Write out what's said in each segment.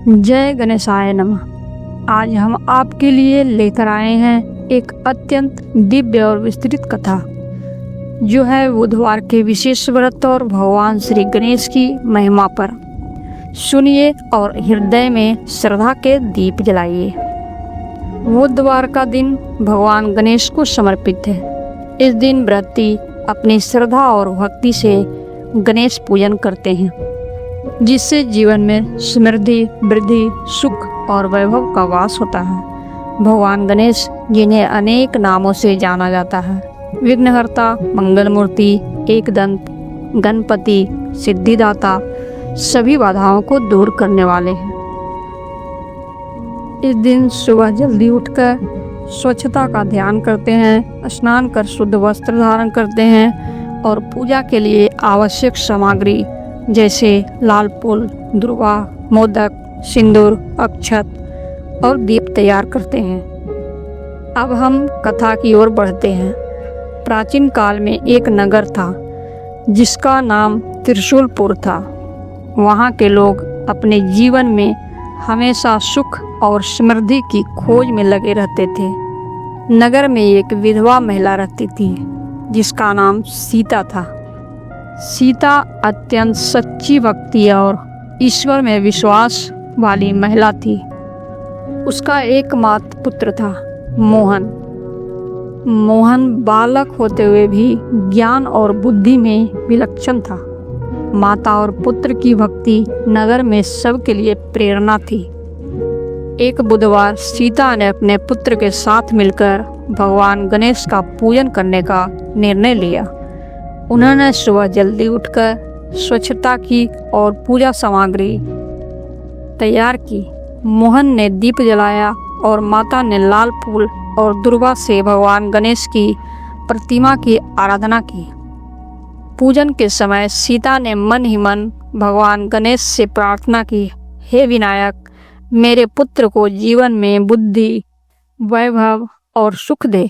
जय गणेशाय नमः। आज हम आपके लिए लेकर आए हैं एक अत्यंत दिव्य और विस्तृत कथा, जो है बुधवार के विशेष व्रत और भगवान श्री गणेश की महिमा पर। सुनिए और हृदय में श्रद्धा के दीप जलाइए। बुधवार का दिन भगवान गणेश को समर्पित है। इस दिन व्रती अपनी श्रद्धा और भक्ति से गणेश पूजन करते हैं, जिससे जीवन में समृद्धि, वृद्धि, सुख और वैभव का वास होता है। भगवान गणेश, जिन्हें अनेक नामों से जाना जाता है, विघ्नहर्ता, मंगल मूर्ति, एकदंत, गणपति, सिद्धिदाता, सभी बाधाओं को दूर करने वाले हैं। इस दिन सुबह जल्दी उठकर स्वच्छता का ध्यान करते हैं, स्नान कर शुद्ध वस्त्र धारण करते हैं और पूजा के लिए आवश्यक सामग्री जैसे लाल फूल, दुर्वा, मोदक, सिंदूर, अक्षत और दीप तैयार करते हैं। अब हम कथा की ओर बढ़ते हैं। प्राचीन काल में एक नगर था जिसका नाम त्रिशूलपुर था। वहाँ के लोग अपने जीवन में हमेशा सुख और समृद्धि की खोज में लगे रहते थे। नगर में एक विधवा महिला रहती थी जिसका नाम सीता था। सीता अत्यंत सच्ची भक्ति और ईश्वर में विश्वास वाली महिला थी। उसका एकमात्र पुत्र था मोहन। मोहन बालक होते हुए भी ज्ञान और बुद्धि में विलक्षण था। माता और पुत्र की भक्ति नगर में सबके लिए प्रेरणा थी। एक बुधवार सीता ने अपने पुत्र के साथ मिलकर भगवान गणेश का पूजन करने का निर्णय लिया। उन्होंने सुबह जल्दी उठकर स्वच्छता की और पूजा सामग्री तैयार की। मोहन ने दीप जलाया और माता ने लाल फूल और दुर्वा से भगवान गणेश की प्रतिमा की आराधना की। पूजन के समय सीता ने मन ही मन भगवान गणेश से प्रार्थना की, हे विनायक, मेरे पुत्र को जीवन में बुद्धि, वैभव और सुख दे।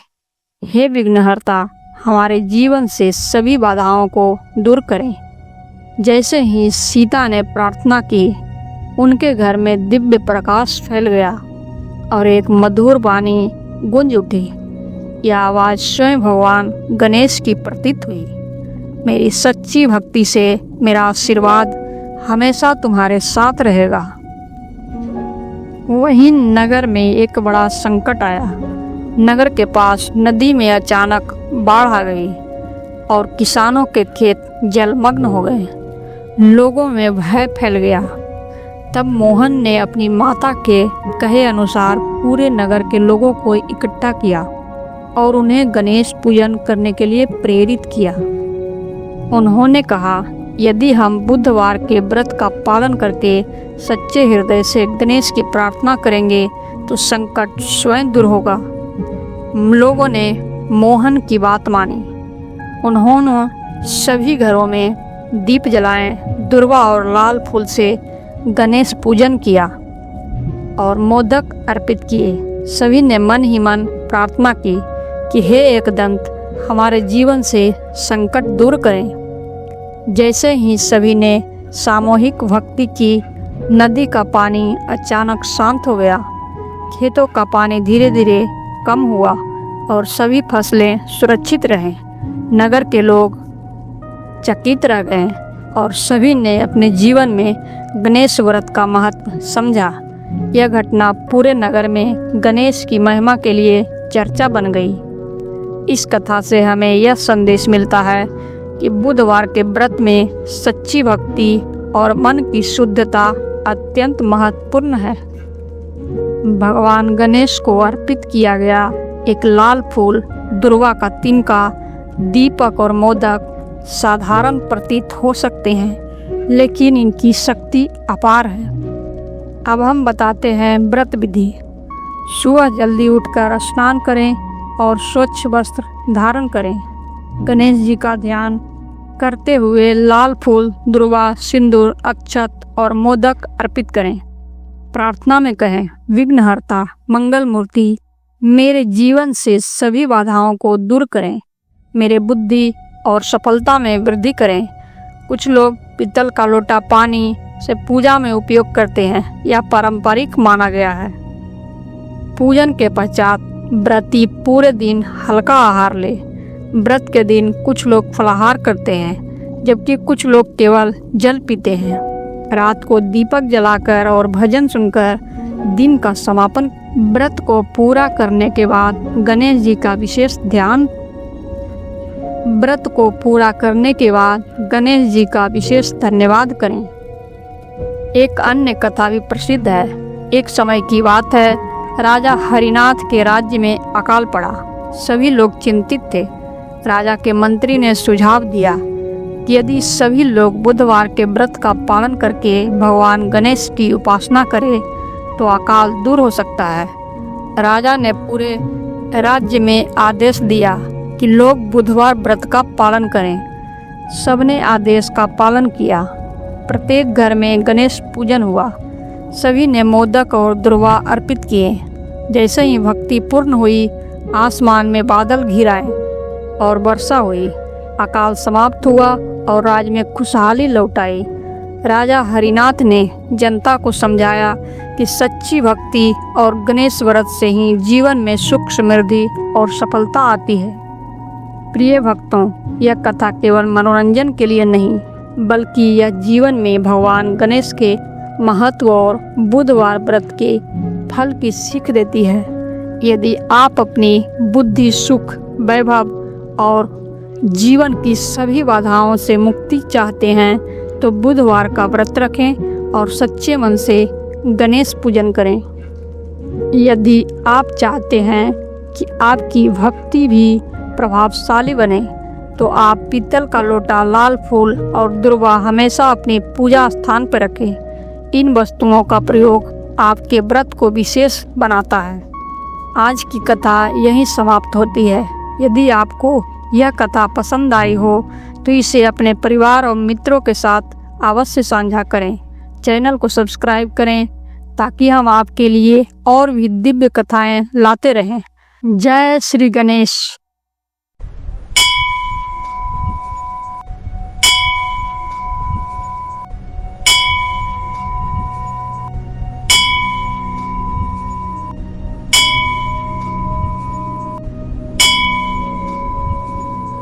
हे विघ्नहर्ता, हमारे जीवन से सभी बाधाओं को दूर करें। जैसे ही सीता ने प्रार्थना की, उनके घर में दिव्य प्रकाश फैल गया और एक मधुर वाणी गूंज उठी। यह आवाज़ स्वयं भगवान गणेश की प्रतीत हुई। मेरी सच्ची भक्ति से मेरा आशीर्वाद हमेशा तुम्हारे साथ रहेगा। वहीं नगर में एक बड़ा संकट आया। नगर के पास नदी में अचानक बाढ़ आ गई और किसानों के खेत जलमग्न हो गए। लोगों में भय फैल गया। तब मोहन ने अपनी माता के कहे अनुसार पूरे नगर के लोगों को इकट्ठा किया और उन्हें गणेश पूजन करने के लिए प्रेरित किया। उन्होंने कहा, यदि हम बुधवार के व्रत का पालन करके सच्चे हृदय से गणेश की प्रार्थना करेंगे तो संकट स्वयं दूर होगा। लोगों ने मोहन की बात मानी। उन्होंने सभी घरों में दीप जलाए, दुर्वा और लाल फूल से गणेश पूजन किया और मोदक अर्पित किए। सभी ने मन ही मन प्रार्थना की कि हे एकदंत, हमारे जीवन से संकट दूर करें। जैसे ही सभी ने सामूहिक भक्ति की, नदी का पानी अचानक शांत हो गया। खेतों का पानी धीरे धीरे कम हुआ और सभी फसलें सुरक्षित रहें। नगर के लोग चकित रह गए और सभी ने अपने जीवन में गणेश व्रत का महत्व समझा। यह घटना पूरे नगर में गणेश की महिमा के लिए चर्चा बन गई। इस कथा से हमें यह संदेश मिलता है कि बुधवार के व्रत में सच्ची भक्ति और मन की शुद्धता अत्यंत महत्वपूर्ण है। भगवान गणेश को अर्पित किया गया एक लाल फूल, दुर्वा का तिनका, दीपक और मोदक साधारण प्रतीत हो सकते हैं, लेकिन इनकी शक्ति अपार है। अब हम बताते हैं व्रत विधि। सुबह जल्दी उठकर स्नान करें और स्वच्छ वस्त्र धारण करें। गणेश जी का ध्यान करते हुए लाल फूल, दुर्वा, सिंदूर, अक्षत और मोदक अर्पित करें। प्रार्थना में कहें, विघ्नहर्ता, मंगल मूर्ति, मेरे जीवन से सभी बाधाओं को दूर करें, मेरे बुद्धि और सफलता में वृद्धि करें। कुछ लोग पीतल का लोटा पानी से पूजा में उपयोग करते हैं। यह पारंपरिक माना गया है। पूजन के पश्चात व्रती पूरे दिन हल्का आहार ले। व्रत के दिन कुछ लोग फलाहार करते हैं, जबकि कुछ लोग केवल जल पीते हैं। रात को दीपक जलाकर और भजन सुनकर दिन का समापन। व्रत को पूरा करने के बाद गणेश जी का विशेष ध्यान। व्रत को पूरा करने के बाद गणेश जी का विशेष धन्यवाद करें। एक अन्य कथा भी प्रसिद्ध है। एक समय की बात है, राजा हरिनाथ के राज्य में अकाल पड़ा। सभी लोग चिंतित थे। राजा के मंत्री ने सुझाव दिया कि यदि सभी लोग बुधवार के व्रत का पालन करके भगवान गणेश की उपासना करें तो अकाल दूर हो सकता है। राजा ने पूरे राज्य में आदेश दिया कि लोग बुधवार व्रत का पालन करें। सबने आदेश का पालन किया। प्रत्येक घर में गणेश पूजन हुआ। सभी ने मोदक और दुर्वा अर्पित किए। जैसे ही भक्ति पूर्ण हुई, आसमान में बादल घिर आए और वर्षा हुई। अकाल समाप्त हुआ और राज्य में खुशहाली लौट आई। राजा हरिनाथ ने जनता को समझाया कि सच्ची भक्ति और गणेश व्रत से ही जीवन में सुख, समृद्धि और सफलता आती है। प्रिय भक्तों, यह कथा केवल मनोरंजन के लिए नहीं, बल्कि यह जीवन में भगवान गणेश के महत्व और बुधवार व्रत के फल की सीख देती है। यदि आप अपनी बुद्धि, सुख, वैभव और जीवन की सभी बाधाओं से मुक्ति चाहते हैं तो बुधवार का व्रत रखें और सच्चे मन से गणेश पूजन करें। यदि आप चाहते हैं कि आपकी भक्ति भी प्रभावशाली बने तो आप पीतल का लोटा, लाल फूल और दुर्वा हमेशा अपने पूजा स्थान पर रखें। इन वस्तुओं का प्रयोग आपके व्रत को विशेष बनाता है। आज की कथा यहीं समाप्त होती है। यदि आपको यह कथा पसंद आई हो तो इसे अपने परिवार और मित्रों के साथ अवश्य साझा करें। चैनल को सब्सक्राइब करें ताकि हम आपके लिए और भी दिव्य कथाएं लाते रहें। जय श्री गणेश।